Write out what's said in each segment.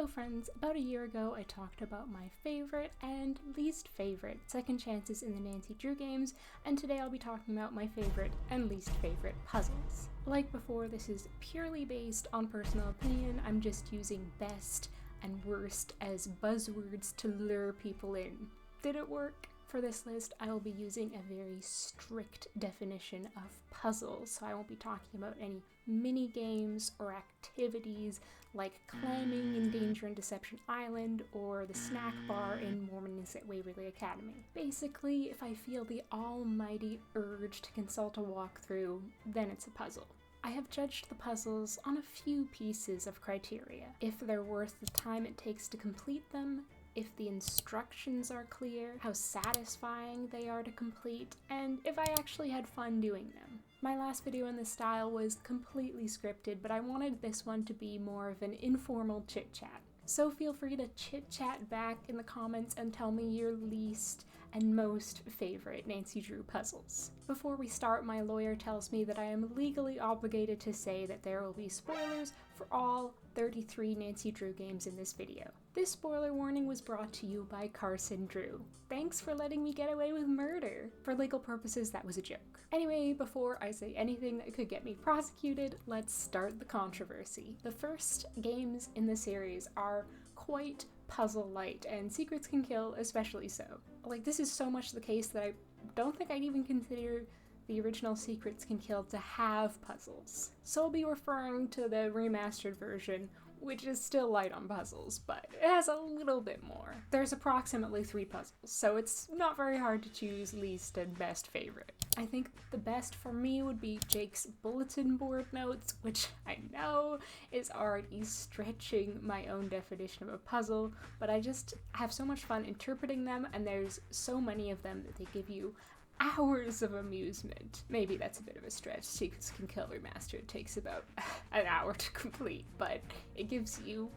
Hello friends, about a year ago I talked about my favorite and least favorite second chances in the Nancy Drew games, and today I'll be talking about my favorite and least favorite puzzles. Like before, this is purely based on personal opinion. I'm just using best and worst as buzzwords to lure people in. Did it work? For this list, I will be using a very strict definition of puzzles, so I won't be talking about any mini games or activities like climbing in Danger and Deception Island or the snack bar in Mormons at Waverly Academy. Basically, if I feel the almighty urge to consult a walkthrough, then it's a puzzle. I have judged the puzzles on a few pieces of criteria. If they're worth the time it takes to complete them, if the instructions are clear, how satisfying they are to complete, and if I actually had fun doing them. My last video in this style was completely scripted, but I wanted this one to be more of an informal chit-chat. So feel free to chit-chat back in the comments and tell me your least and most favorite Nancy Drew puzzles. Before we start, my lawyer tells me that I am legally obligated to say that there will be spoilers for all 33 Nancy Drew games in this video. This spoiler warning was brought to you by Carson Drew. Thanks for letting me get away with murder. For legal purposes, that was a joke. Anyway, before I say anything that could get me prosecuted, let's start the controversy. The first games in the series are quite puzzle light, and Secrets Can Kill especially so. Like, this is so much the case that I don't think I'd even consider the original Secrets Can Kill to have puzzles. So I'll be referring to the remastered version, which is still light on puzzles, but it has a little bit more. There's approximately 3 puzzles, so it's not very hard to choose least and best favorite. I think the best for me would be Jake's bulletin board notes, which I know is already stretching my own definition of a puzzle, but I just have so much fun interpreting them, and there's so many of them that they give you hours of amusement. Maybe that's a bit of a stretch. Secrets Can Kill Remastered takes about an hour to complete, but it gives you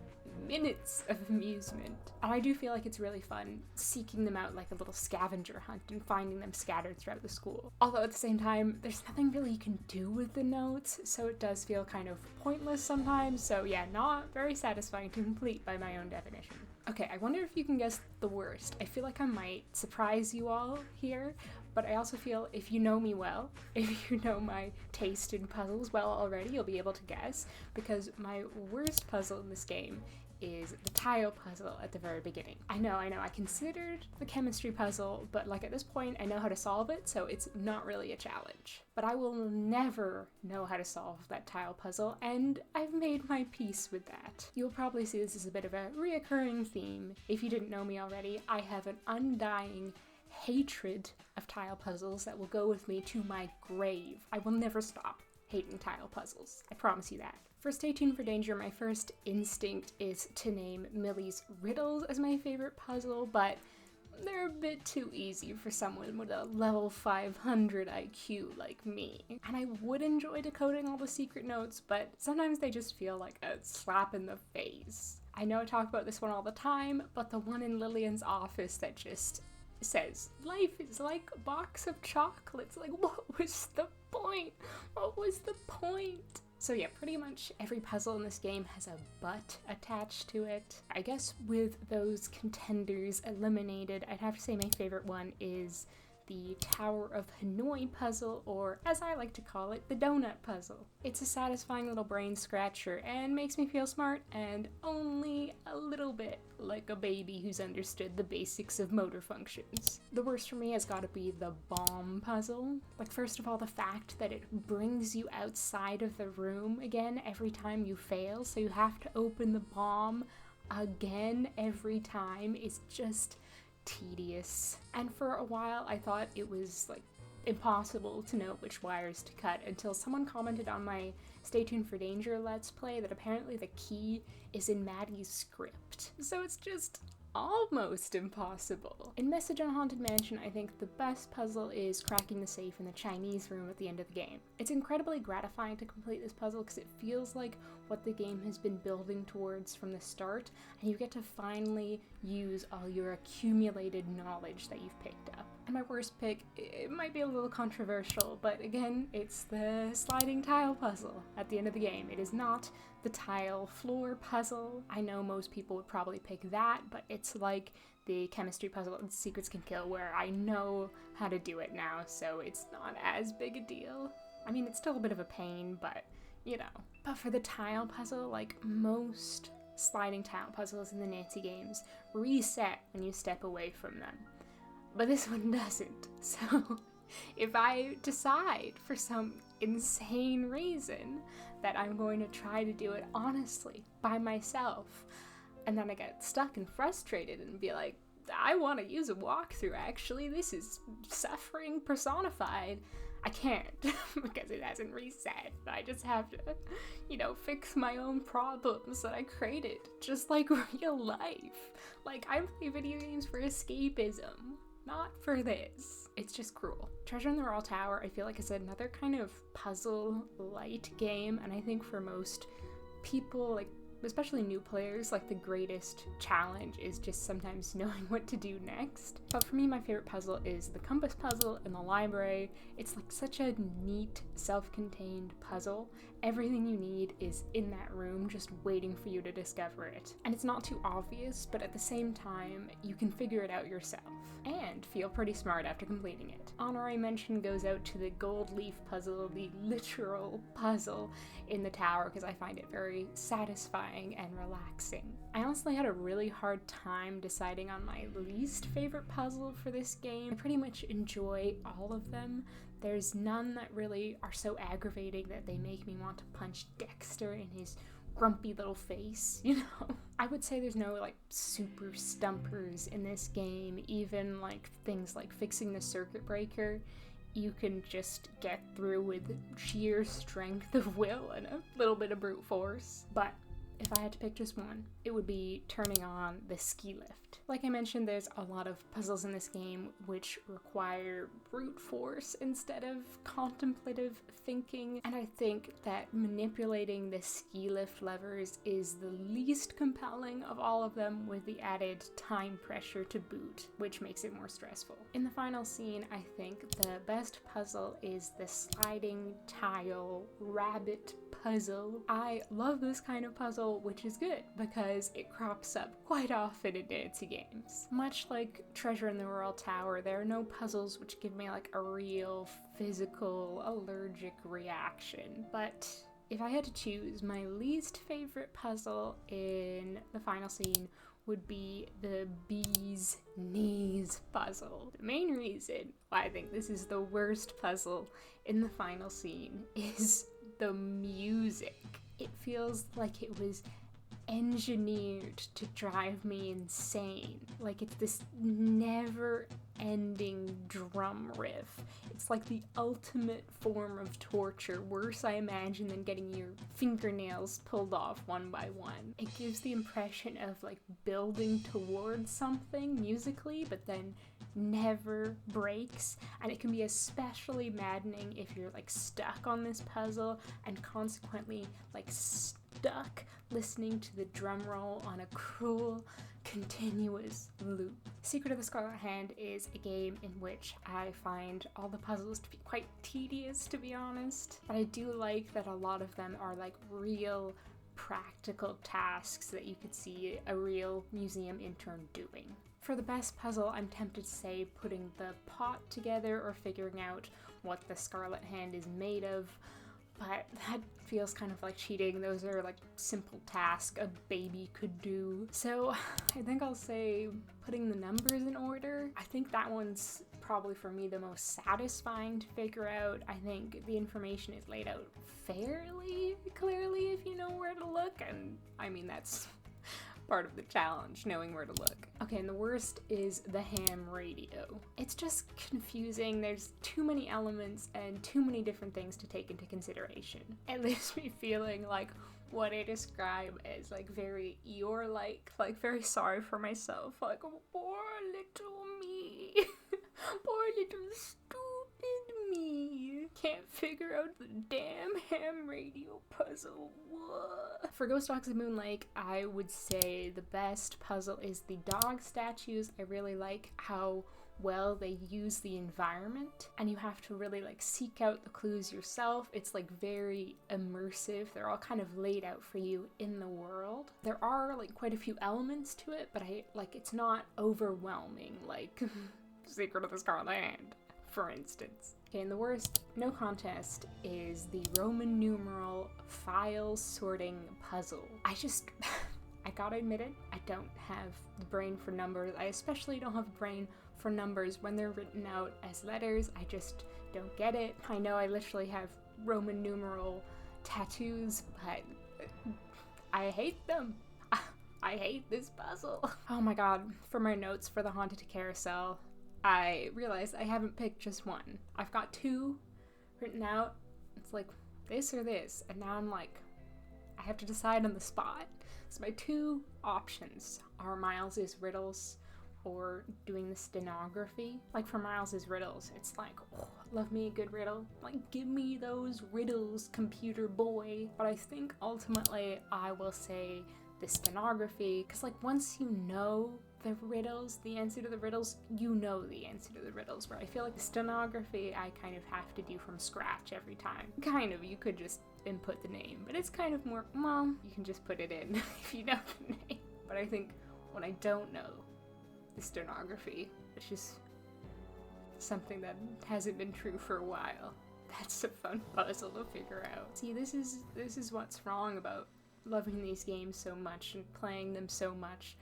minutes of amusement. And I do feel like it's really fun seeking them out like a little scavenger hunt and finding them scattered throughout the school. Although at the same time, there's nothing really you can do with the notes, so it does feel kind of pointless sometimes. So yeah, not very satisfying to complete by my own definition. Okay, I wonder if you can guess the worst. I feel like I might surprise you all here, but I also feel if you know me well, if you know my taste in puzzles well already, you'll be able to guess, because my worst puzzle in this game is the tile puzzle at the very beginning. I know, I considered the chemistry puzzle, but like at this point I know how to solve it, so it's not really a challenge. But I will never know how to solve that tile puzzle, and I've made my peace with that. You'll probably see this as a bit of a reoccurring theme. If you didn't know me already, I have an undying hatred of tile puzzles that will go with me to my grave. I will never stop hating tile puzzles. I promise you that. For Stay Tuned for Danger, my first instinct is to name Millie's riddles as my favorite puzzle, but they're a bit too easy for someone with a level 500 IQ like me. And I would enjoy decoding all the secret notes, but sometimes they just feel like a slap in the face. I know I talk about this one all the time, but the one in Lillian's office that just says, "Life is like a box of chocolates." Like, what was the point? What was the point? So yeah, pretty much every puzzle in this game has a but attached to it. I guess with those contenders eliminated, I'd have to say my favorite one is the Tower of Hanoi puzzle, or as I like to call it, the donut puzzle. It's a satisfying little brain scratcher and makes me feel smart and only a little bit like a baby who's understood the basics of motor functions. The worst for me has got to be the bomb puzzle. Like, first of all, the fact that it brings you outside of the room again every time you fail, so you have to open the bomb again every time is just tedious. And for a while I thought it was like impossible to know which wires to cut until someone commented on my Stay Tuned for Danger Let's Play that apparently the key is in Maddie's script. So it's just almost impossible. In Message on Haunted Mansion, I think the best puzzle is cracking the safe in the Chinese room at the end of the game. It's incredibly gratifying to complete this puzzle because it feels like what the game has been building towards from the start, and you get to finally use all your accumulated knowledge that you've picked up. And my worst pick, it might be a little controversial, but again, it's the sliding tile puzzle at the end of the game. It is not the tile floor puzzle. I know most people would probably pick that, but it's like the chemistry puzzle in Secrets Can Kill, where I know how to do it now, so it's not as big a deal. I mean, it's still a bit of a pain, but you know. But for the tile puzzle, like most sliding tile puzzles in the Nancy games, reset when you step away from them. But this one doesn't. So if I decide for some insane reason that I'm going to try to do it honestly by myself, and then I get stuck and frustrated and be like, I want to use a walkthrough actually, this is suffering personified, I can't because it hasn't reset. I just have to, fix my own problems that I created, just like real life. Like, I play video games for escapism, not for this. It's just cruel. Treasure in the Royal Tower, I feel like, is another kind of puzzle light game, and I think for most people, like especially new players, like the greatest challenge is just sometimes knowing what to do next. But for me, my favorite puzzle is the compass puzzle in the library. It's like such a neat, self-contained puzzle. Everything you need is in that room, just waiting for you to discover it. And it's not too obvious, but at the same time, you can figure it out yourself and feel pretty smart after completing it. Honorary mention goes out to the gold leaf puzzle, the literal puzzle in the tower, because I find it very satisfying and relaxing. I honestly had a really hard time deciding on my least favorite puzzle for this game. I pretty much enjoy all of them. There's none that really are so aggravating that they make me want to punch Dexter in his grumpy little face, I would say there's no super stumpers in this game. Even things like fixing the circuit breaker, you can just get through with sheer strength of will and a little bit of brute force. But if I had to pick just one, it would be turning on the ski lift. Like I mentioned, there's a lot of puzzles in this game which require brute force instead of contemplative thinking, and I think that manipulating the ski lift levers is the least compelling of all of them, with the added time pressure to boot, which makes it more stressful. In the final scene, I think the best puzzle is the sliding tile rabbit puzzle. I love this kind of puzzle, which is good because it crops up quite often in Nancy games. Much like Treasure in the Royal Tower, there are no puzzles which give me a real physical allergic reaction. But if I had to choose, my least favorite puzzle in the final scene would be the bee's knees puzzle. The main reason why I think this is the worst puzzle in the final scene is the music. It feels like it was engineered to drive me insane. It's this never-ending drum riff. It's like the ultimate form of torture, worse I imagine than getting your fingernails pulled off one by one. It gives the impression of building towards something musically, but then never breaks, and it can be especially maddening if you're stuck on this puzzle and consequently stuck listening to the drum roll on a cruel, continuous loop. Secret of the Scarlet Hand is a game in which I find all the puzzles to be quite tedious, to be honest, but I do like that a lot of them are real practical tasks that you could see a real museum intern doing. For the best puzzle, I'm tempted to say putting the pot together or figuring out what the Scarlet Hand is made of, but that feels kind of like cheating. Those are simple tasks a baby could do. So I think I'll say putting the numbers in order. I think that one's probably for me the most satisfying to figure out. I think the information is laid out fairly clearly if you know where to look, and I mean that's part of the challenge, knowing where to look. Okay, and the worst is the ham radio. It's just confusing. There's too many elements and too many different things to take into consideration. It leaves me feeling like what I describe as very Eeyore-like, very sorry for myself, oh, poor little me, poor little stupid me, can't figure out the damn ham radio puzzle. What? For Ghost Dogs of Moon Lake, I would say the best puzzle is the dog statues. I really like how well they use the environment, and you have to really like seek out the clues yourself. It's like very immersive. They're all kind of laid out for you in the world. There are like quite a few elements to it, but it's not overwhelming like Secret of the Scarlet Hand, for instance. Okay, and the worst, no contest, is the Roman numeral file sorting puzzle. I gotta admit it, I don't have the brain for numbers. I especially don't have a brain for numbers when they're written out as letters. I just don't get it. I know I literally have Roman numeral tattoos, but I hate them. I hate this puzzle. Oh my god, for my notes for the Haunted Carousel, I realized I haven't picked just one. I've got two written out. It's like this or this, and now I'm like, I have to decide on the spot. So my two options are Miles's riddles or doing the stenography. Like for Miles's riddles, it's like, oh, love me a good riddle. Like, give me those riddles, computer boy. But I think ultimately I will say the stenography, because like once you know the riddles, the answer to the riddles, you know the answer to the riddles, where I feel like the stenography I kind of have to do from scratch every time. Kind of, you could just input the name, but it's kind of more, well, you can just put it in if you know the name. But I think when I don't know the stenography, which is something that hasn't been true for a while, that's a fun puzzle to figure out. See, this is what's wrong about loving these games so much and playing them so much.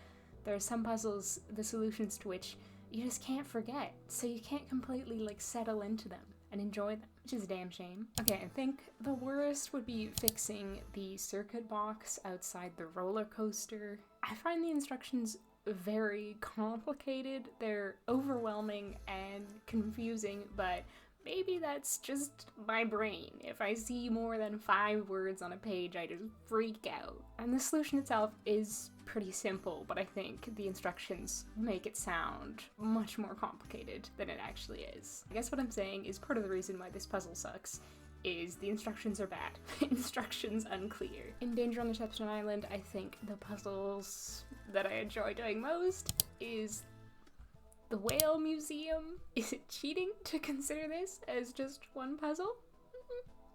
There are some puzzles, the solutions to which you just can't forget, so you can't completely like settle into them and enjoy them, which is a damn shame. Okay, I think the worst would be fixing the circuit box outside the roller coaster. I find the instructions very complicated. They're overwhelming and confusing, but maybe that's just my brain. If I see more than 5 words on a page, I just freak out. And the solution itself is pretty simple, but I think the instructions make it sound much more complicated than it actually is. I guess what I'm saying is part of the reason why this puzzle sucks is the instructions are bad. Instructions unclear. In Danger on the Deception Island, I think the puzzles that I enjoy doing most is the Whale Museum. Is it cheating to consider this as just one puzzle?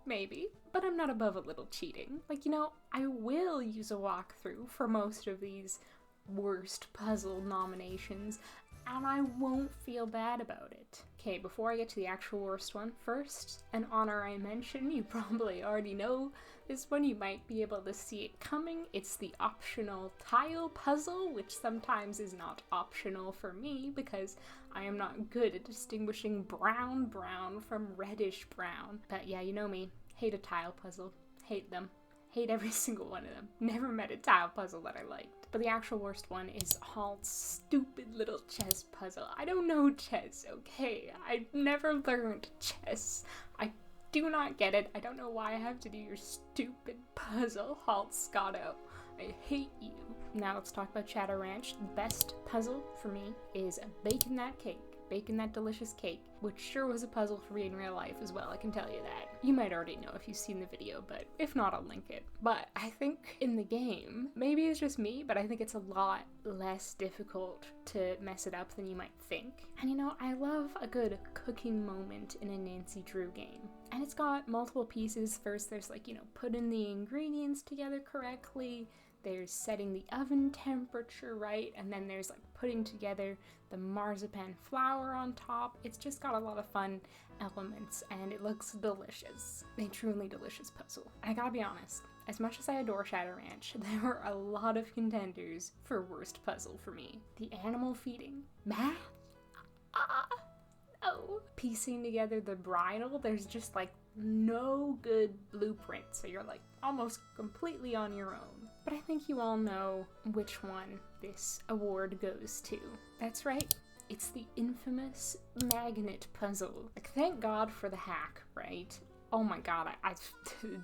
Maybe, but I'm not above a little cheating. Like, you know, I will use a walkthrough for most of these worst puzzle nominations, and I won't feel bad about it. Okay, before I get to the actual worst one, first, an honor I mention, you probably already know this one, you might be able to see it coming. It's the optional tile puzzle, which sometimes is not optional for me because I am not good at distinguishing brown from reddish brown. But yeah, you know me, hate a tile puzzle, hate them. Hate every single one of them. Never met a tile puzzle that I liked. But the actual worst one is Halt's stupid little chess puzzle. I don't know chess, okay? I've never learned chess. I do not get it. I don't know why I have to do your stupid puzzle, Halt Scotto. I hate you. Now let's talk about Shadow Ranch. The best puzzle for me is baking that cake. Baking that delicious cake, which sure was a puzzle for me in real life as well, I can tell you that. You might already know if you've seen the video, but if not, I'll link it. But I think in the game, maybe it's just me, but I think it's a lot less difficult to mess it up than you might think. And you know, I love a good cooking moment in a Nancy Drew game. And it's got multiple pieces. First, there's like, you know, putting the ingredients together correctly. There's setting the oven temperature right, and then there's like putting together the marzipan flour on top. It's just got a lot of fun elements, and it looks delicious. A truly delicious puzzle. I gotta be honest, as much as I adore Shadow Ranch, there were a lot of contenders for worst puzzle for me. The animal feeding. Math? No. Piecing together the bridle, there's just like no good blueprint, so you're like almost completely on your own. But I think you all know which one this award goes to. That's right, it's the infamous magnet puzzle. Like, thank God for the hack, right? Oh my god,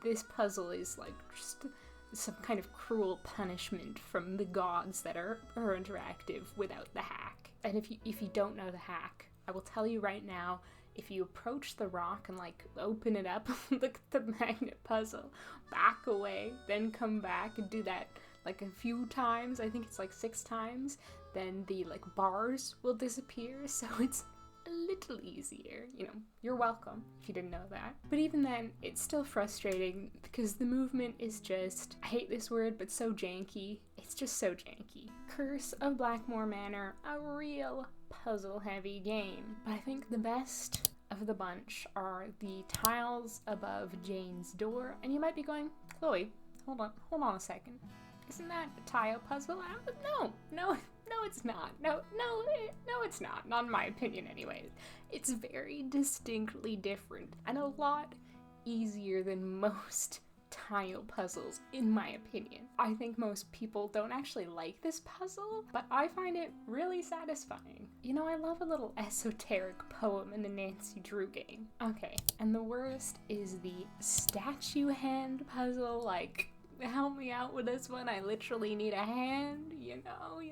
this puzzle is like just some kind of cruel punishment from the gods that are interactive without the hack. And if you don't know the hack, I will tell you right now, if you approach the rock and like open it up, look at the magnet puzzle, back away, then come back and do that like a few times, I think it's like 6 times, then the like bars will disappear, so it's a little easier. You know, you're welcome if you didn't know that. But even then, it's still frustrating because the movement is just, I hate this word, but so janky. It's just so janky. Curse of Blackmoor Manor, a real puzzle-heavy game. But I think the best of the bunch are the tiles above Jane's door. And you might be going, Chloe, hold on a second. Isn't that a tile puzzle? No, it's not. No, it's not. Not in my opinion, anyways. It's very distinctly different and a lot easier than most tile puzzles, in my opinion. I think most people don't actually like this puzzle, but I find it really satisfying. You know, I love a little esoteric poem in the Nancy Drew game. Okay, and the worst is the statue hand puzzle. Like, help me out with this one. I literally need a hand, you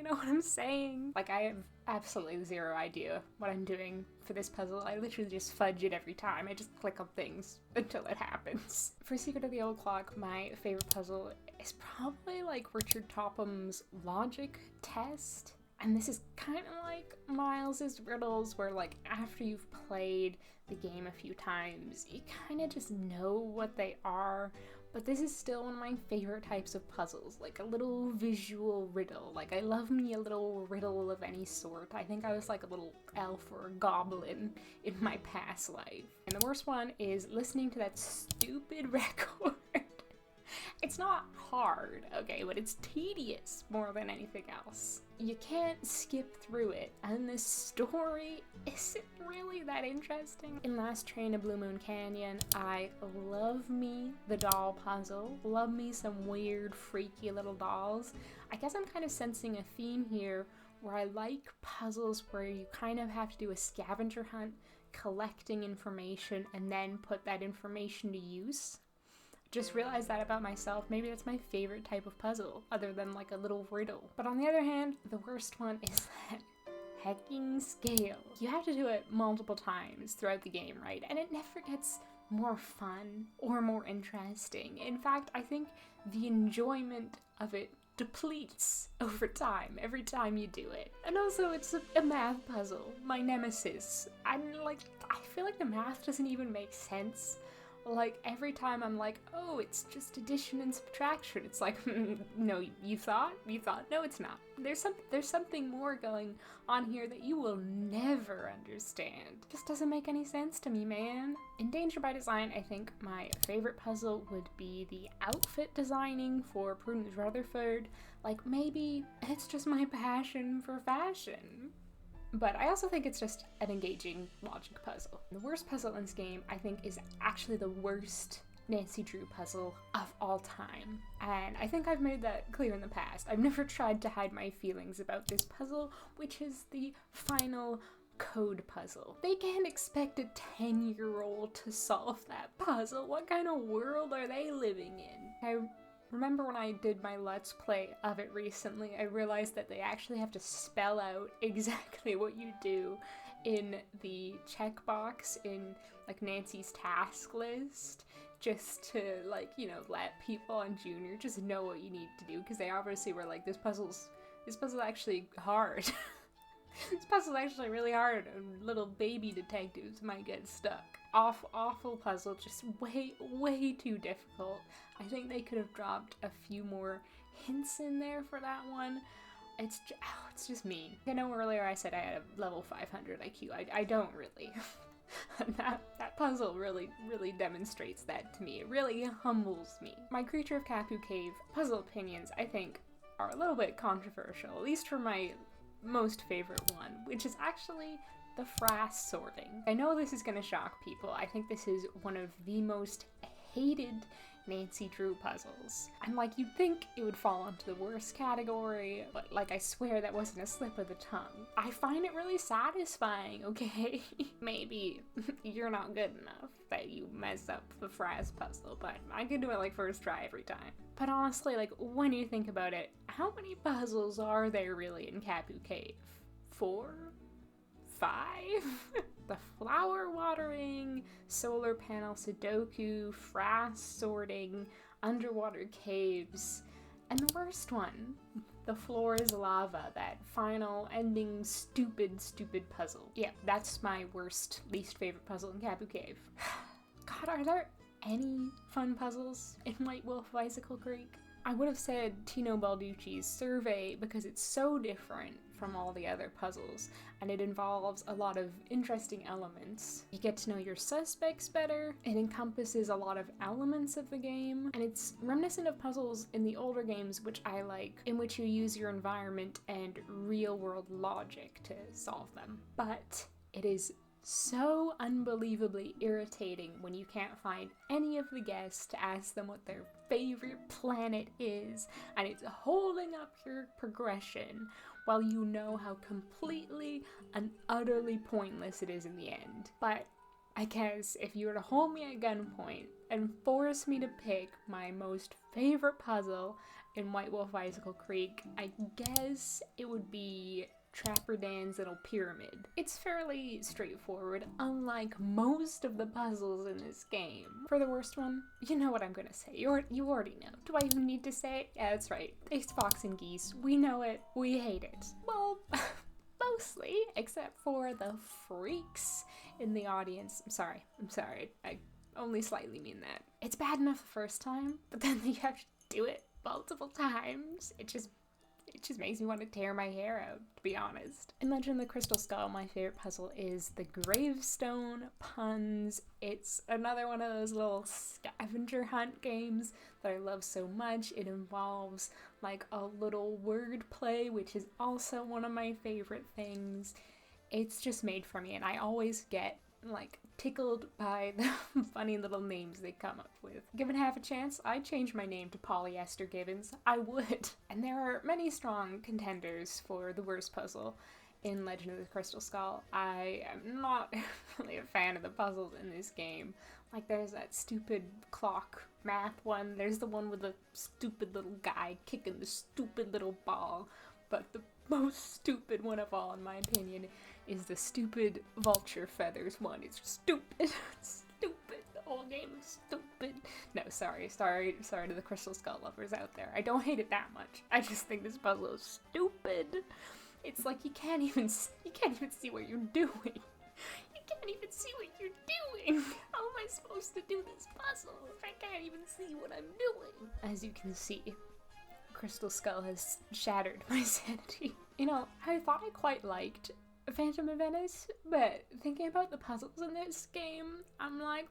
know what I'm saying? Like, I have absolutely zero idea what I'm doing for this puzzle. I literally just fudge it every time. I just click on things until it happens. For Secret of the Old Clock, my favorite puzzle is probably like Richard Topham's logic test. And this is kind of like Miles's riddles, where like after you've played the game a few times, you kind of just know what they are. But this is still one of my favorite types of puzzles, like a little visual riddle. Like, I love me a little riddle of any sort. I think I was like a little elf or a goblin in my past life. And the worst one is listening to that stupid record. It's not hard, okay, but it's tedious more than anything else. You can't skip through it, and the story isn't really that interesting. In Last Train to Blue Moon Canyon, I love me the doll puzzle. Love me some weird, freaky little dolls. I guess I'm kind of sensing a theme here where I like puzzles where you kind of have to do a scavenger hunt, collecting information, and then put that information to use. Just realized that about myself. Maybe that's my favorite type of puzzle, other than like a little riddle. But on the other hand, the worst one is that hecking scale. You have to do it multiple times throughout the game, right? And it never gets more fun or more interesting. In fact, I think the enjoyment of it depletes over time, every time you do it. And also, it's a math puzzle, my nemesis. I feel like the math doesn't even make sense. Like, every time I'm like, oh, it's just addition and subtraction. It's like, no, you thought? No, it's not. There's something more going on here that you will never understand. It just doesn't make any sense to me, man. In Danger by Design, I think my favorite puzzle would be the outfit designing for Prudence Rutherford. Like, maybe it's just my passion for fashion. But I also think it's just an engaging logic puzzle. The worst puzzle in this game, I think, is actually the worst Nancy Drew puzzle of all time. And I think I've made that clear in the past. I've never tried to hide my feelings about this puzzle, which is the final code puzzle. They can't expect a 10-year-old to solve that puzzle. What kind of world are they living in? I remember when I did my Let's Play of it recently, I realized that they actually have to spell out exactly what you do in the checkbox in like Nancy's task list, just to like, you know, let people on Junior just know what you need to do, because they obviously were like, this puzzle's actually hard. This puzzle's actually really hard, and little baby detectives might get stuck. Awful puzzle, just way too difficult. I think they could have dropped a few more hints in there for that one. It's just mean. I know earlier I said I had a level 500 IQ. I don't really. that puzzle really demonstrates that to me. It really humbles me. My Creature of Kapu Cave puzzle opinions, I think, are a little bit controversial, at least for my most favorite one, which is actually the frass sorting. I know this is gonna shock people. I think this is one of the most hated Nancy Drew puzzles. And like, you'd think it would fall into the worst category, but like, I swear that wasn't a slip of the tongue. I find it really satisfying, okay? Maybe you're not good enough that you mess up the frass puzzle, but I can do it like first try every time. But honestly, like, when you think about it, how many puzzles are there really in Kapu Cave? 4? 5? The flower watering, solar panel Sudoku, frass sorting, underwater caves, And the worst one, the floor is lava, that final ending stupid puzzle. Yeah, that's my worst, least favorite puzzle in Kapu Cave. God, are there any fun puzzles in White Wolf of Icicle Creek? I would have said Tino Balducci's Survey because it's so different from all the other puzzles, and it involves a lot of interesting elements. You get to know your suspects better, it encompasses a lot of elements of the game, and it's reminiscent of puzzles in the older games, which I like, in which you use your environment and real-world logic to solve them. But it is so unbelievably irritating when you can't find any of the guests to ask them what their favorite planet is, and it's holding up your progression while you know how completely and utterly pointless it is in the end. But I guess if you were to hold me at gunpoint and force me to pick my most favorite puzzle in White Wolf Icicle Creek, I guess it would be Trapper Dan's Little Pyramid. It's fairly straightforward, unlike most of the puzzles in this game. For the worst one, you know what I'm gonna say. You already know. Do I even need to say it? Yeah, that's right. It's Fox and Geese. We know it. We hate it. Well, mostly, except for the freaks in the audience. I'm sorry. I only slightly mean that. It's bad enough the first time, but then you have to do it multiple times. It just makes me want to tear my hair out, to be honest. In Legend of the Crystal Skull, my favorite puzzle is the gravestone puns. It's another one of those little scavenger hunt games that I love so much. It involves like a little word play, which is also one of my favorite things. It's just made for me, and I always get like tickled by the funny little names they come up with. Given half a chance, I'd change my name to Polyester Gibbons. I would. And there are many strong contenders for the worst puzzle in Legend of the Crystal Skull. I am not really a fan of the puzzles in this game. Like, there's that stupid clock math one. There's the one with the stupid little guy kicking the stupid little ball. But the most stupid one of all, in my opinion, is the stupid vulture feathers one. It's stupid. Stupid. The whole game is stupid. No, sorry to the Crystal Skull lovers out there. I don't hate it that much. I just think this puzzle is stupid. It's like you can't even see what you're doing. You can't even see what you're doing. How am I supposed to do this puzzle if I can't even see what I'm doing? As you can see, Crystal Skull has shattered my sanity. You know, I thought I quite liked Phantom of Venice, but thinking about the puzzles in this game, I'm like,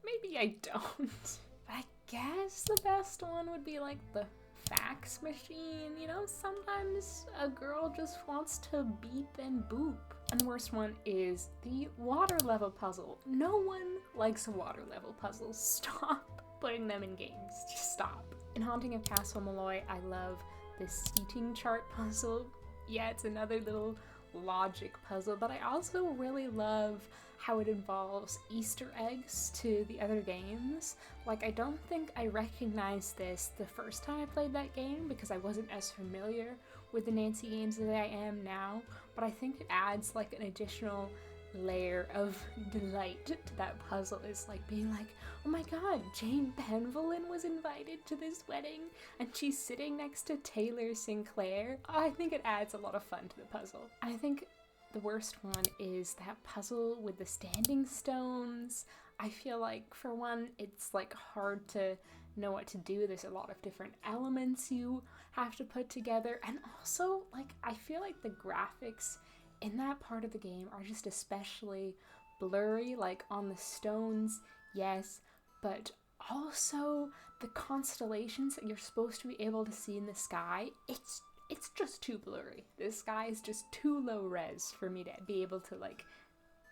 maybe I don't. But I guess the best one would be like the fax machine. You know, sometimes a girl just wants to beep and boop. And the worst one is the water level puzzle. No one likes a water level puzzle. Stop putting them in games. Just stop. In Haunting of Castle Malloy, I love the seating chart puzzle. Yeah, it's another little logic puzzle, but I also really love how it involves Easter eggs to the other games. Like, I don't think I recognized this the first time I played that game because I wasn't as familiar with the Nancy games as I am now, but I think it adds like an additional layer of delight to that puzzle. Is like being like, oh my god, Jane Penvillin was invited to this wedding and she's sitting next to Taylor Sinclair. I think it adds a lot of fun to the puzzle. I think the worst one is that puzzle with the standing stones. I feel like, for one, it's like hard to know what to do. There's a lot of different elements you have to put together, and also like I feel like the graphics in that part of the game are just especially blurry. Like on the stones, yes, but also the constellations that you're supposed to be able to see in the sky, it's just too blurry. The sky is just too low res for me to be able to like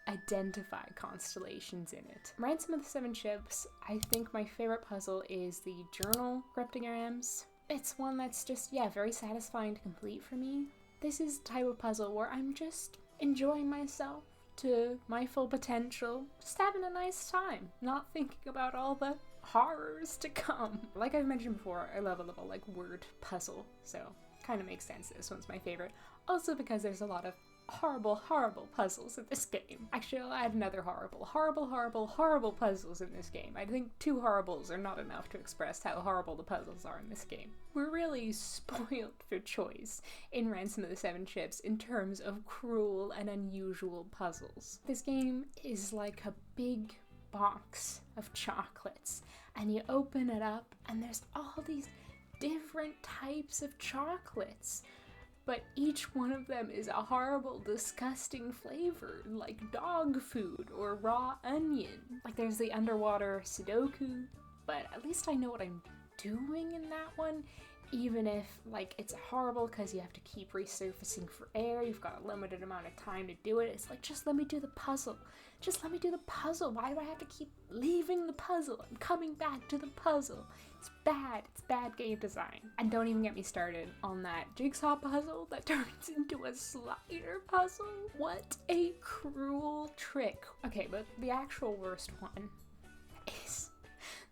identify constellations in it. Ransom of the Seven Ships, I think my favorite puzzle is the journal cryptograms. It's one that's just, yeah, very satisfying to complete for me. This is the type of puzzle where I'm just enjoying myself to my full potential, just having a nice time, not thinking about all the horrors to come. Like I've mentioned before, I love a little like word puzzle, so kind of makes sense this one's my favorite. Also because there's a lot of horrible puzzles in this game. Actually, I'll add another horrible puzzles in this game. I think 2 horribles are not enough to express how horrible the puzzles are in this game. We're really spoiled for choice in Ransom of the Seven Ships in terms of cruel and unusual puzzles. This game is like a big box of chocolates, and you open it up and there's all these different types of chocolates, but each one of them is a horrible, disgusting flavor, like dog food or raw onion. Like there's the underwater Sudoku, but at least I know what I'm doing in that one, even if like it's horrible because you have to keep resurfacing for air, you've got a limited amount of time to do it. It's like, just let me do the puzzle. Just let me do the puzzle. Why do I have to keep leaving the puzzle and coming back to the puzzle? It's bad game design. And don't even get me started on that jigsaw puzzle that turns into a slider puzzle. What a cruel trick. Okay, but the actual worst one is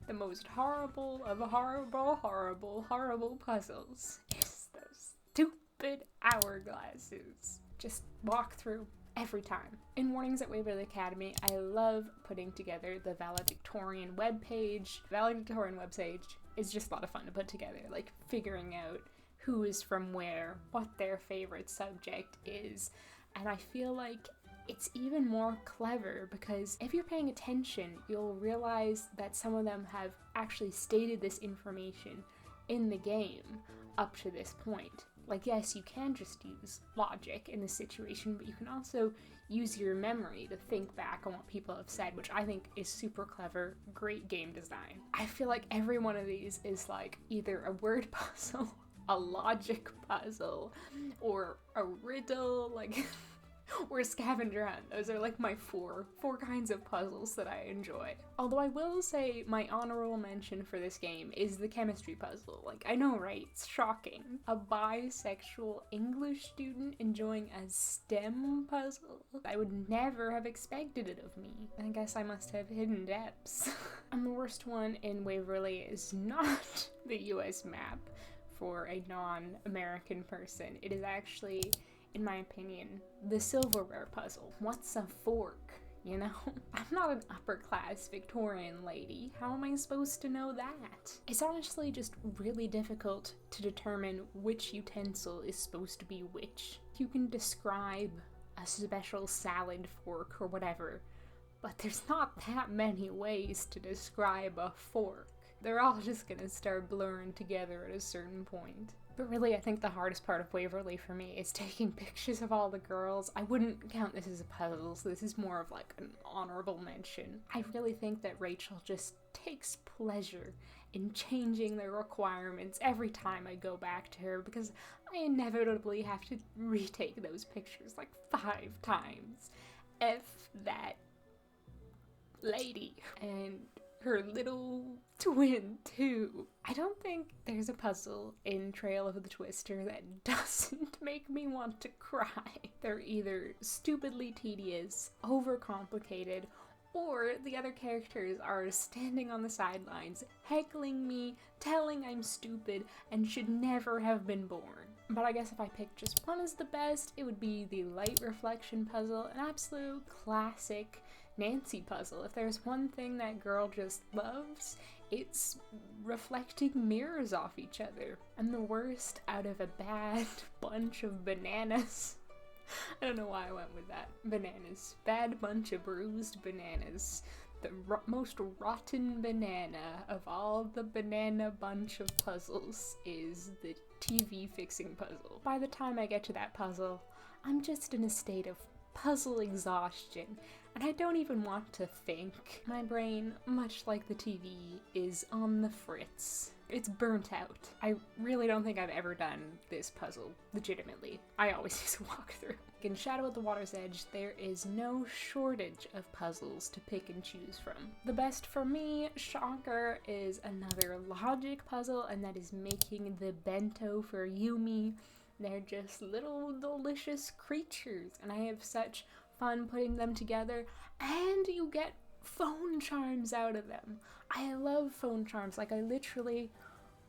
the most horrible of horrible puzzles. Is those stupid hourglasses. Just walk through every time. In Mornings at Waverly Academy, I love putting together the valedictorian webpage. The valedictorian webpage is just a lot of fun to put together, like figuring out who is from where, what their favorite subject is, and I feel like it's even more clever because if you're paying attention, you'll realize that some of them have actually stated this information in the game up to this point. Like, yes, you can just use logic in this situation, but you can also use your memory to think back on what people have said, which I think is super clever, great game design. I feel like every one of these is like either a word puzzle, a logic puzzle, or a riddle, like... or scavenger hunt. Those are like my four kinds of puzzles that I enjoy. Although I will say my honorable mention for this game is the chemistry puzzle. Like, I know, right? It's shocking. A bisexual English student enjoying a STEM puzzle? I would never have expected it of me. I guess I must have hidden depths. And the worst one in Waverly is not the US map for a non-American person. It is actually, in my opinion, the silverware puzzle. What's a fork, you know? I'm not an upper-class Victorian lady. How am I supposed to know that? It's honestly just really difficult to determine which utensil is supposed to be which. You can describe a special salad fork or whatever, but there's not that many ways to describe a fork. They're all just gonna start blurring together at a certain point. But really, I think the hardest part of Waverly for me is taking pictures of all the girls. I wouldn't count this as a puzzle, so this is more of like an honorable mention. I really think that Rachel just takes pleasure in changing the requirements every time I go back to her, because I inevitably have to retake those pictures like 5 times. F that lady. And her little twin, too. I don't think there's a puzzle in Trail of the Twister that doesn't make me want to cry. They're either stupidly tedious, overcomplicated, or the other characters are standing on the sidelines, heckling me, telling I'm stupid, and should never have been born. But I guess if I picked just one as the best, it would be the Light Reflection puzzle, an absolute classic Nancy puzzle. If there's one thing that girl just loves, it's reflecting mirrors off each other. And the worst out of a bad bunch of bananas. I don't know why I went with that. Bananas. Bad bunch of bruised bananas. The most rotten banana of all the banana bunch of puzzles is the TV fixing puzzle. By the time I get to that puzzle, I'm just in a state of puzzle exhaustion, and I don't even want to think. My brain, much like the TV, is on the fritz. It's burnt out. I really don't think I've ever done this puzzle legitimately. I always use a walkthrough. In Shadow at the Water's Edge, there is no shortage of puzzles to pick and choose from. The best for me, shocker, is another logic puzzle, and that is making the bento for Yumi. They're just little delicious creatures, and I have such fun putting them together, and you get phone charms out of them. I love phone charms. Like, I literally,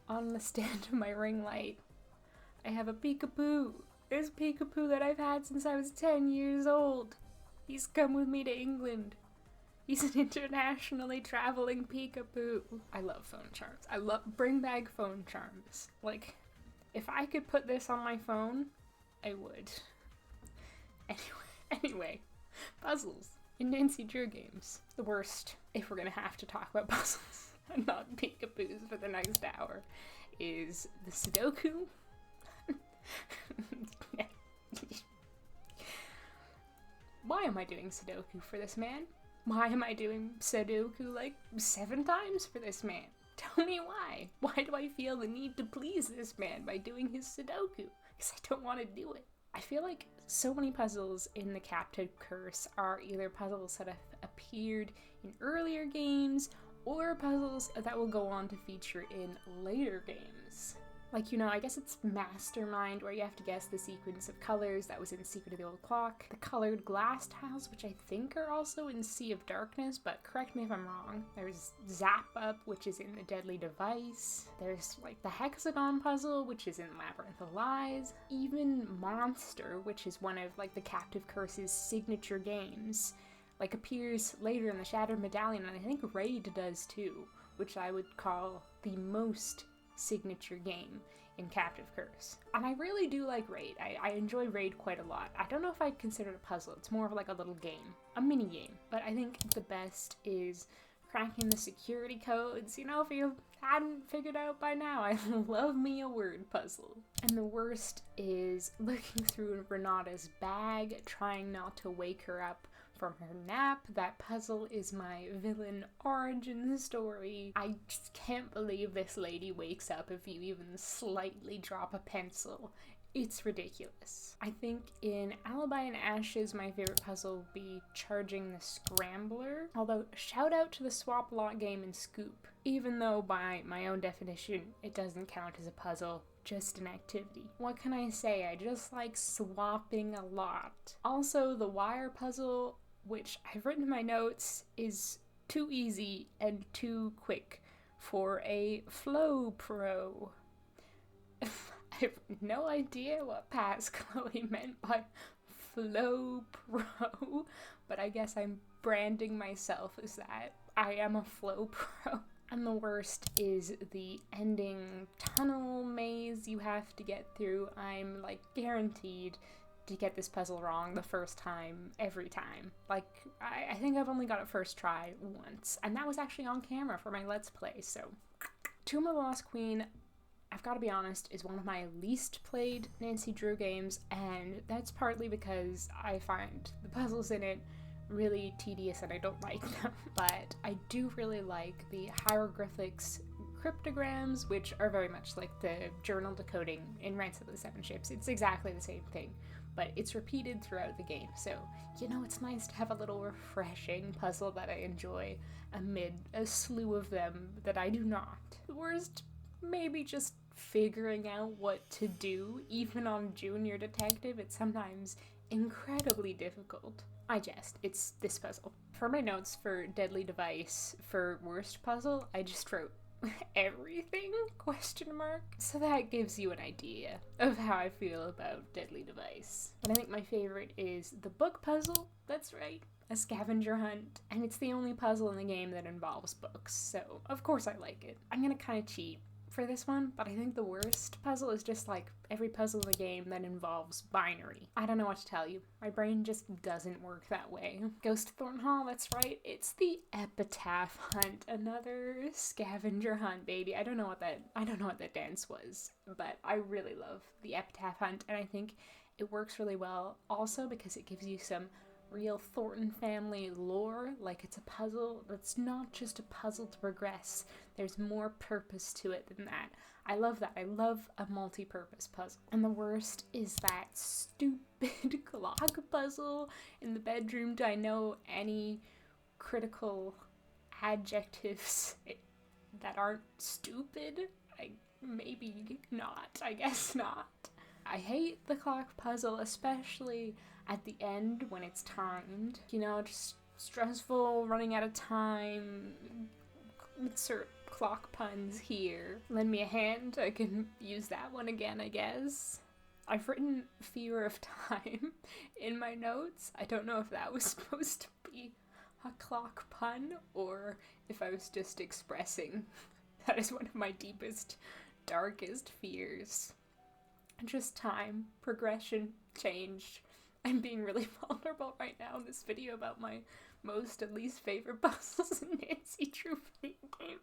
on the stand of my ring light, I have a peekaboo. There's Peekaboo that I've had since I was 10 years old. He's come with me to England. He's an internationally traveling Peekaboo. I love phone charms. bring back phone charms. Like, if I could put this on my phone, I would. Anyway, puzzles in Nancy Drew games. The worst, if we're gonna have to talk about puzzles and not Peekaboos for the next hour, is the Sudoku. Why am I doing Sudoku for this man? Why am I doing Sudoku like 7 times for this man? Tell me why. Why do I feel the need to please this man by doing his Sudoku? Because I don't want to do it. I feel like so many puzzles in the Captive Curse are either puzzles that have appeared in earlier games or puzzles that will go on to feature in later games. Like, you know, I guess it's Mastermind, where you have to guess the sequence of colors that was in Secret of the Old Clock. The colored glass tiles, which I think are also in Sea of Darkness, but correct me if I'm wrong. There's Zap Up, which is in the Deadly Device. There's, like, the Hexagon puzzle, which is in Labyrinth of Lies. Even Monster, which is one of, like, the Captive Curse's signature games, like, appears later in the Shattered Medallion, and I think Raid does too, which I would call the most signature game in Captive Curse. And I really do like Raid. I enjoy Raid quite a lot. I don't know if I'd consider it a puzzle. It's more of like a little game, a mini game. But I think the best is cracking the security codes. You know, if you hadn't figured out by now, I love me a word puzzle. And the worst is looking through Renata's bag, trying not to wake her up from her nap. That puzzle is my villain origin story. I just can't believe this lady wakes up if you even slightly drop a pencil. It's ridiculous. I think in Alibi and Ashes, my favorite puzzle would be charging the Scrambler. Although, shout out to the Swap Lot game in Scoop. Even though by my own definition, it doesn't count as a puzzle, just an activity. What can I say? I just like swapping a lot. Also, the wire puzzle, which I've written in my notes, is too easy and too quick for a Flow Pro. I have no idea what Paz Chloe meant by Flow Pro, but I guess I'm branding myself as that. I am a Flow Pro. And the worst is the ending tunnel maze you have to get through. I'm like guaranteed to get this puzzle wrong the first time, every time. Like, I think I've only got it first try once, and that was actually on camera for my Let's Play, so. Tomb of the Lost Queen, I've got to be honest, is one of my least played Nancy Drew games, and that's partly because I find the puzzles in it really tedious and I don't like them. But I do really like the hieroglyphics cryptograms, which are very much like the journal decoding in Ransom of the Seven Ships. It's exactly the same thing, but it's repeated throughout the game, so, you know, it's nice to have a little refreshing puzzle that I enjoy amid a slew of them that I do not. The worst, maybe just figuring out what to do. Even on Junior Detective, it's sometimes incredibly difficult. I jest, it's this puzzle. For my notes for Deadly Device, for worst puzzle, I just wrote everything, ? So that gives you an idea of how I feel about Deadly Device. But I think my favorite is the book puzzle. That's right, a scavenger hunt. And it's the only puzzle in the game that involves books, so of course I like it. I'm gonna kind of cheat for this one, but I think the worst puzzle is just like every puzzle in the game that involves binary. I don't know what to tell you. My brain just doesn't work that way. Ghost of Thornton Hall, that's right. It's the epitaph hunt. Another scavenger hunt, baby. I don't know what that dance was, but I really love the epitaph hunt, and I think it works really well also because it gives you some real Thornton family lore. Like, it's a puzzle that's not just a puzzle to progress. There's more purpose to it than that. I love that. I love a multi-purpose puzzle. And the worst is that stupid clock puzzle in the bedroom. Do I know any critical adjectives that aren't stupid? Maybe not. I guess not. I hate the clock puzzle, especially at the end when it's timed. You know, just stressful, running out of time. Insert clock puns here. Lend me a hand, I can use that one again, I guess. I've written fear of time in my notes. I don't know if that was supposed to be a clock pun or if I was just expressing that is one of my deepest, darkest fears. Just time, progression, change. I'm being really vulnerable right now in this video about my most and least favorite puzzles in Nancy Drew video games.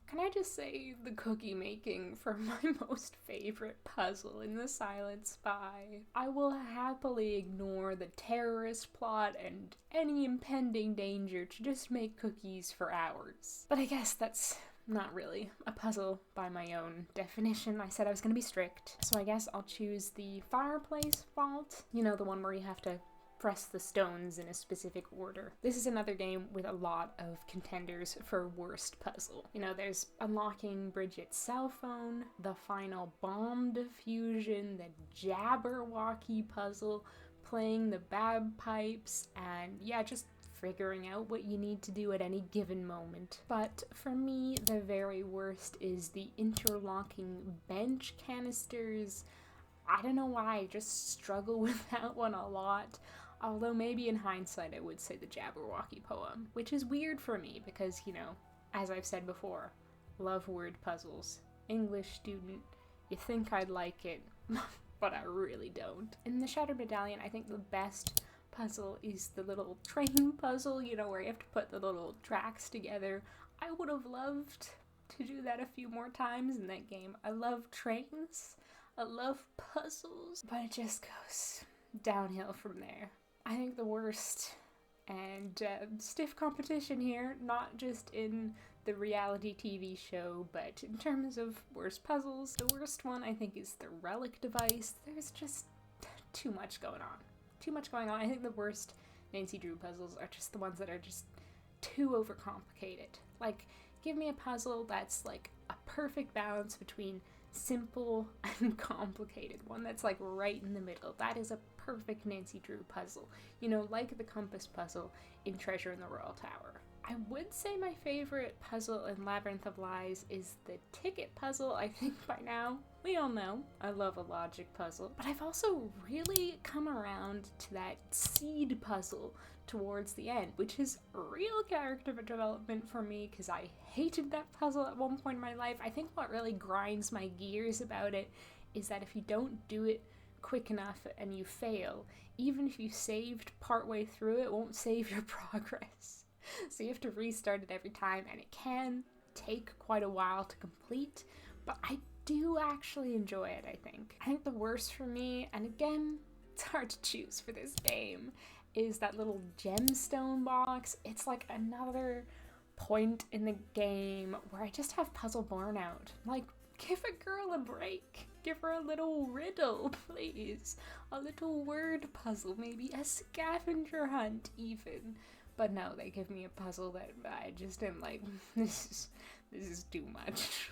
Can I just say the cookie making for my most favorite puzzle in The Silent Spy? I will happily ignore the terrorist plot and any impending danger to just make cookies for hours. But I guess that's not really a puzzle by my own definition. I said I was gonna be strict, so I guess I'll choose the fireplace vault. You know, the one where you have to press the stones in a specific order. This is another game with a lot of contenders for worst puzzle. You know, there's unlocking Bridget's cell phone, the final bomb diffusion, the Jabberwocky puzzle, playing the bagpipes, and yeah, just figuring out what you need to do at any given moment. But for me, the very worst is the interlocking bench canisters. I don't know why, I just struggle with that one a lot. Although maybe in hindsight I would say the Jabberwocky poem, which is weird for me because, you know, as I've said before, love word puzzles. English student, you think I'd like it, but I really don't. In the Shattered Medallion, I think the best puzzle is the little train puzzle, you know, where you have to put the little tracks together. I would have loved to do that a few more times in that game. I love trains, I love puzzles, but it just goes downhill from there. I think the worst, and stiff competition here, not just in the reality TV show, but in terms of worst puzzles, the worst one I think is the relic device. There's just too much going on. Too much going on. I think the worst Nancy Drew puzzles are just the ones that are just too overcomplicated. Like, give me a puzzle that's like a perfect balance between simple and complicated. One that's like right in the middle. That is a perfect Nancy Drew puzzle. You know, like the compass puzzle in Treasure in the Royal Tower. I would say my favorite puzzle in Labyrinth of Lies is the ticket puzzle. I think by now we all know I love a logic puzzle, but I've also really come around to that seed puzzle towards the end, which is real character development for me because I hated that puzzle at one point in my life. I think what really grinds my gears about it is that if you don't do it quick enough and you fail, even if you saved partway through, it won't save your progress. So you have to restart it every time, and it can take quite a while to complete, but I do actually enjoy it, I think. I think the worst for me, and again, it's hard to choose for this game, is that little gemstone box. It's like another point in the game where I just have puzzle burnout. Like, give a girl a break. Give her a little riddle, please. A little word puzzle, maybe a scavenger hunt even. But no, they give me a puzzle that I just am like, this is too much.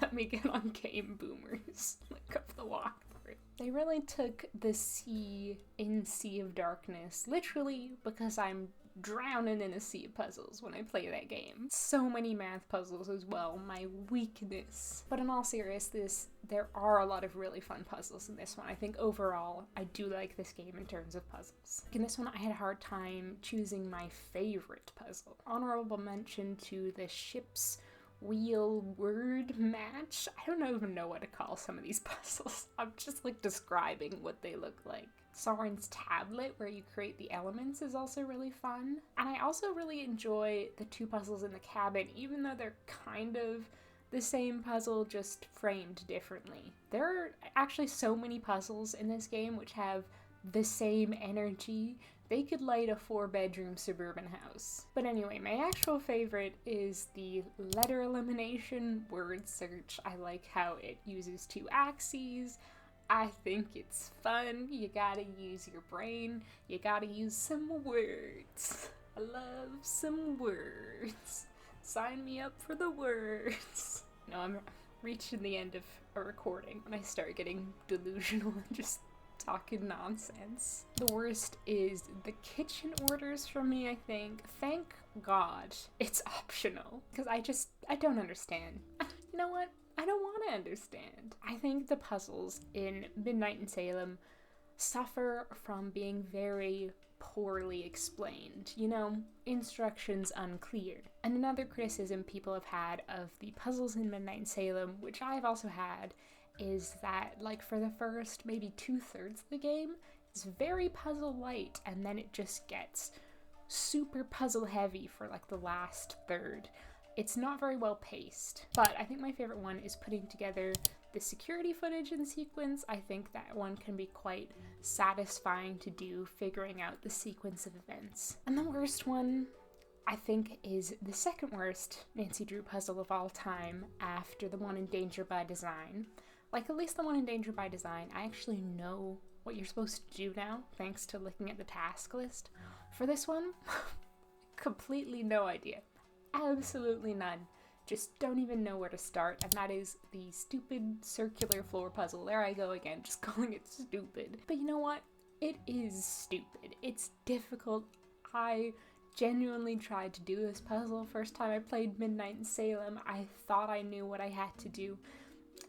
Let me get on Game Boomers. Look up the walkthrough. They really took the sea in Sea of Darkness, literally, because I'm drowning in a sea of puzzles when I play that game. So many math puzzles as well, my weakness. But in all seriousness, there are a lot of really fun puzzles in this one. I think overall, I do like this game in terms of puzzles. In this one, I had a hard time choosing my favorite puzzle. Honorable mention to the ship's wheel word match. I don't even know what to call some of these puzzles. I'm just like describing what they look like. Soren's tablet, where you create the elements, is also really fun. And I also really enjoy the two puzzles in the cabin, even though they're kind of the same puzzle, just framed differently. There are actually so many puzzles in this game which have the same energy. They could light a 4-bedroom suburban house. But anyway, my actual favorite is the letter elimination word search. I like how it uses 2 axes. I think it's fun. You gotta use your brain. You gotta use some words. I love some words. Sign me up for the words. No, I'm reaching the end of a recording when I start getting delusional and just talking nonsense. The worst is the kitchen orders for me, I think. Thank God it's optional, because I don't understand. You know what? I don't want to understand. I think the puzzles in Midnight in Salem suffer from being very poorly explained, instructions unclear. And another criticism people have had of the puzzles in Midnight in Salem, which I've also had, is that, like, for the first maybe 2/3 of the game, it's very puzzle light, and then it just gets super puzzle heavy for, like, the last third. It's not very well paced, but I think my favorite one is putting together the security footage in sequence. I think that one can be quite satisfying to do, figuring out the sequence of events. And the worst one, I think, is the second worst Nancy Drew puzzle of all time, after the one in Danger by Design. Like, at least the one in Danger by Design, I actually know what you're supposed to do now, thanks to looking at the task list. For this one, completely no idea. Absolutely none. Just don't even know where to start, and that is the stupid circular floor puzzle. There I go again, just calling it stupid. But you know what? It is stupid. It's difficult. I genuinely tried to do this puzzle first time I played Midnight in Salem. I thought I knew what I had to do.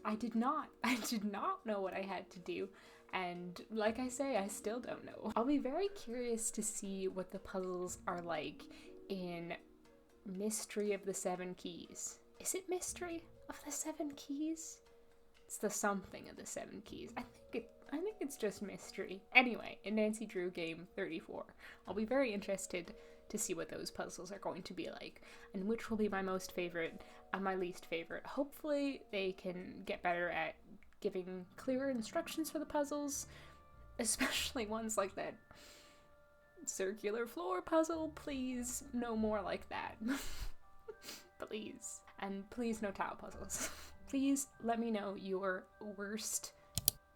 I did not. I did not know what I had to do. And like I say, I still don't know. I'll be very curious to see what the puzzles are like in Mystery of the Seven Keys. Is it Mystery of the Seven Keys? It's the something of the Seven Keys. I think it's just Mystery. Anyway, in Nancy Drew game 34, I'll be very interested to see what those puzzles are going to be like, and which will be my most favorite and my least favorite. Hopefully they can get better at giving clearer instructions for the puzzles, especially ones like that circular floor puzzle. Please, no more like that. Please. And please, no tile puzzles. Please let me know your worst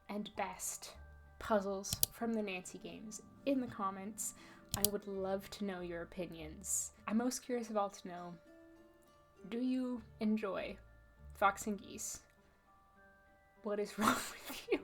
and best puzzles from the Nancy games in the comments. I would love to know your opinions. I'm most curious of all to know, do you enjoy Fox and Geese? What is wrong with you?